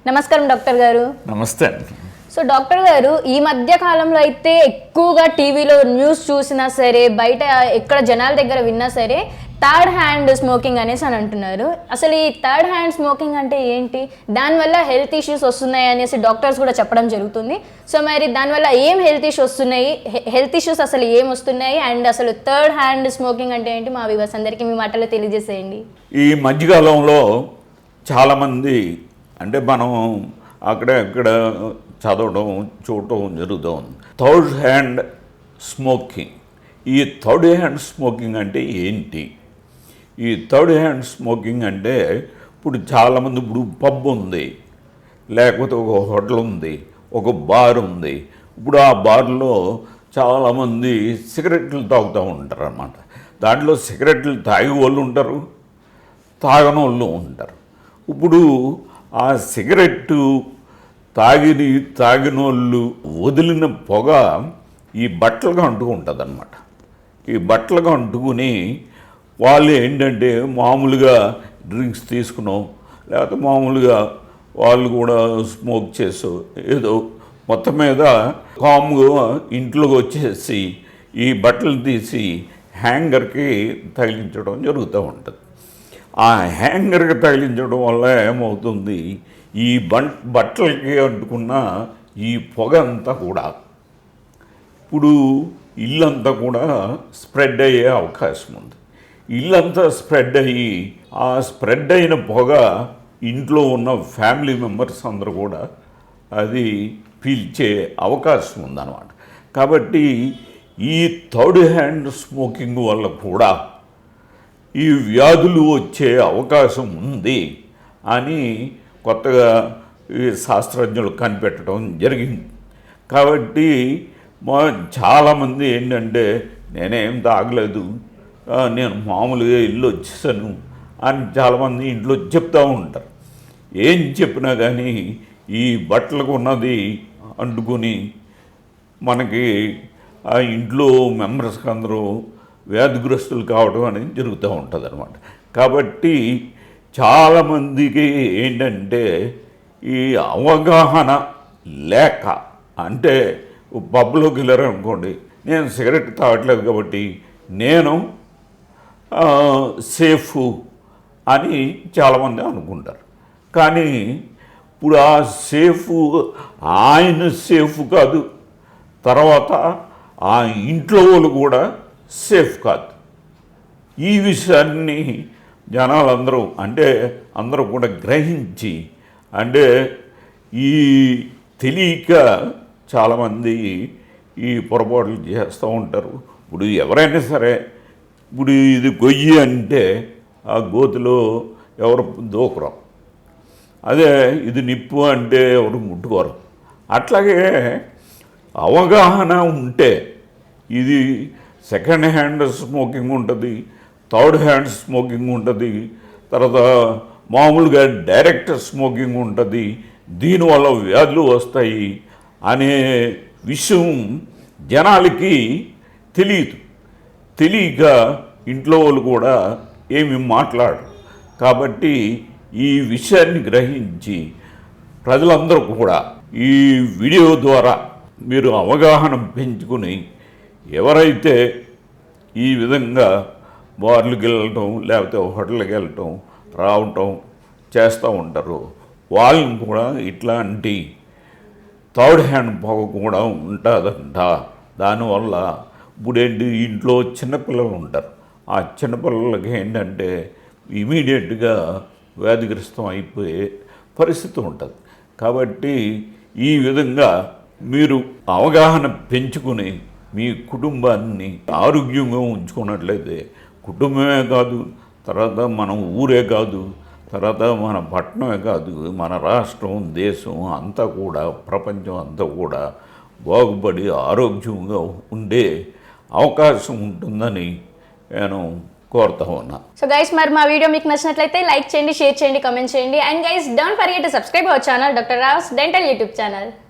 నమస్కారం డాక్టర్ గారు. నమస్తే అండి. సో డాక్టర్ గారు, ఈ మధ్య కాలంలో అయితే ఎక్కువగా టీవీలో న్యూస్ చూసినా సరే, బయట ఎక్కడ జనాల దగ్గర విన్నా సరే, థర్డ్ హ్యాండ్ స్మోకింగ్ అనేసి అని అంటున్నారు. అసలు ఈ థర్డ్ హ్యాండ్ స్మోకింగ్ అంటే ఏంటి, దానివల్ల హెల్త్ ఇష్యూస్ వస్తున్నాయి అనేసి డాక్టర్స్ కూడా చెప్పడం జరుగుతుంది. సో మరి దానివల్ల ఏం హెల్త్ ఇష్యూస్ వస్తున్నాయి, హెల్త్ ఇష్యూస్ అసలు ఏం వస్తున్నాయి, అండ్ అసలు థర్డ్ హ్యాండ్ స్మోకింగ్ అంటే ఏంటి, మా వ్యూవర్స్ అందరికీ మీ మాటలో తెలియజేసేయండి. ఈ మధ్యకాలంలో చాలామంది అంటే మనం అక్కడ చదవడం చూడటం జరుగుతుంది. Third hand smoking. ఈ థర్డ్ హ్యాండ్ స్మోకింగ్ అంటే ఏంటి? ఈ థర్డ్ హ్యాండ్ స్మోకింగ్ అంటే ఇప్పుడు చాలామంది ఇప్పుడు పబ్ ఉంది, లేకపోతే ఒక హోటల్ ఉంది, ఒక బార్ ఉంది. ఇప్పుడు ఆ బార్లో చాలామంది సిగరెట్లు తాగుతూ ఉంటారు అన్నమాట. దాంట్లో సిగరెట్లు తాగే వాళ్ళు ఉంటారు, తాగని వాళ్ళు ఉంటారు. ఇప్పుడు ఆ సిగరెట్టు తాగిన వాళ్ళు వదిలిన పొగ ఈ బట్టలుగా అంటుకుంటుంది అన్నమాట. ఈ బట్టలుగా అంటుకుని వాళ్ళు ఏంటంటే మామూలుగా డ్రింక్స్ తీసుకునో లేకపోతే మామూలుగా వాళ్ళు కూడా స్మోక్ చేసో ఏదో మొత్తం మీద కామ్గా ఇంట్లోకి వచ్చేసి ఈ బట్టలు తీసి హ్యాంగర్కి తగిలించడం జరుగుతూ ఉంటుంది. ఆ హ్యాంగర్కి తగిలించడం వల్ల ఏమవుతుంది, ఈ బట్టలకి అంటుకున్న ఈ పొగ అంతా కూడా ఇప్పుడు ఇల్లంతా కూడా స్ప్రెడ్ అయ్యే అవకాశం ఉంది. ఇల్లంతా స్ప్రెడ్ అయ్యి ఆ స్ప్రెడ్ అయిన పొగ ఇంట్లో ఉన్న ఫ్యామిలీ మెంబర్స్ అందరూ కూడా అది పీల్చే అవకాశం ఉందన్నమాట. కాబట్టి ఈ థర్డ్ హ్యాండ్ స్మోకింగ్ వల్ల కూడా ఈ వ్యాధులు వచ్చే అవకాశం ఉంది అని కొత్తగా ఈ శాస్త్రజ్ఞులు కనిపెట్టడం జరిగింది. కాబట్టి చాలామంది ఏంటంటే నేనేం తాగలేదు, నేను మామూలుగా ఇల్లు వచ్చేసాను అని చాలామంది ఇంట్లో చెప్తూ ఉంటారు. ఏం చెప్పినా కానీ ఈ బట్టలకు ఉన్నది అంటుకొని మనకి ఆ ఇంట్లో మెంబర్స్కి అందరూ వ్యాధిగ్రస్తులు కావడం అనేది జరుగుతూ ఉంటుంది అన్నమాట. కాబట్టి చాలామందికి ఏంటంటే ఈ అవగాహన లేక, అంటే పబ్లోకి వెళ్ళారు అనుకోండి, నేను సిగరెట్ తాగట్లేదు కాబట్టి నేను సేఫ్ అని చాలామంది అనుకుంటారు. కానీ ఇప్పుడు ఆ సేఫ్ ఆయన సేఫ్ కాదు, తర్వాత ఆ ఇంట్లో వాళ్ళు కూడా సేఫ్ కాదు. ఈ విషయాన్ని జనాలందరూ అంటే అందరూ కూడా గ్రహించి, అంటే ఈ తెలియక చాలామంది ఈ పొరపాట్లు చేస్తూ ఉంటారు. ఇప్పుడు ఎవరైనా సరే, ఇప్పుడు ఇది గొయ్యి అంటే ఆ గోతిలో ఎవరు దూకరు, అదే ఇది నిప్పు అంటే ఎవరు ముట్టుకోరు. అట్లాగే అవగాహన ఉంటే ఇది సెకండ్ హ్యాండ్ స్మోకింగ్ ఉంటుంది, థర్డ్ హ్యాండ్ స్మోకింగ్ ఉంటుంది, తర్వాత మామూలుగా డైరెక్ట్ స్మోకింగ్ ఉంటుంది, దీనివల్ల వ్యాధులు వస్తాయి అనే విషయం జనాలకి తెలియక ఇంట్లో వాళ్ళు కూడా ఏమి మాట్లాడరు. కాబట్టి ఈ విషయాన్ని గ్రహించి ప్రజలందరూ కూడా ఈ వీడియో ద్వారా మీరు అవగాహన పెంచుకుని ఎవరైతే ఈ విధంగా బార్లకు వెళ్ళటం లేకపోతే హోటల్కి వెళ్ళటం రావటం చేస్తూ ఉంటారో వాళ్ళని కూడా ఇట్లాంటి థర్డ్ హ్యాండ్ పొగ కూడా ఉంటుందంట. దానివల్ల ఇప్పుడేంటి, ఇంట్లో చిన్నపిల్లలు ఉంటారు, ఆ చిన్నపిల్లలకి ఏంటంటే ఇమీడియట్గా వ్యాధిగ్రస్తం అయిపోయే పరిస్థితి ఉంటుంది. కాబట్టి ఈ విధంగా మీరు అవగాహన పెంచుకుని మీ కుటుంబాన్ని ఆరోగ్యంగా ఉంచుకున్నట్లయితే కుటుంబమే కాదు, తర్వాత మన ఊరే కాదు, తర్వాత మన పట్టణమే కాదు, మన రాష్ట్రం దేశం అంతా కూడా ప్రపంచం అంతా కూడా బాగుపడి ఆరోగ్యంగా ఉండే అవకాశం ఉంటుందని నేను కోరుతా ఉన్నా. సో గైస్, మరి మా వీడియో మీకు నచ్చినట్లయితే లైక్ చేయండి, షేర్ చేయండి, కామెంట్ చేయండి. And guys, don't forget to subscribe our channel, doctor Rao's dental YouTube channel.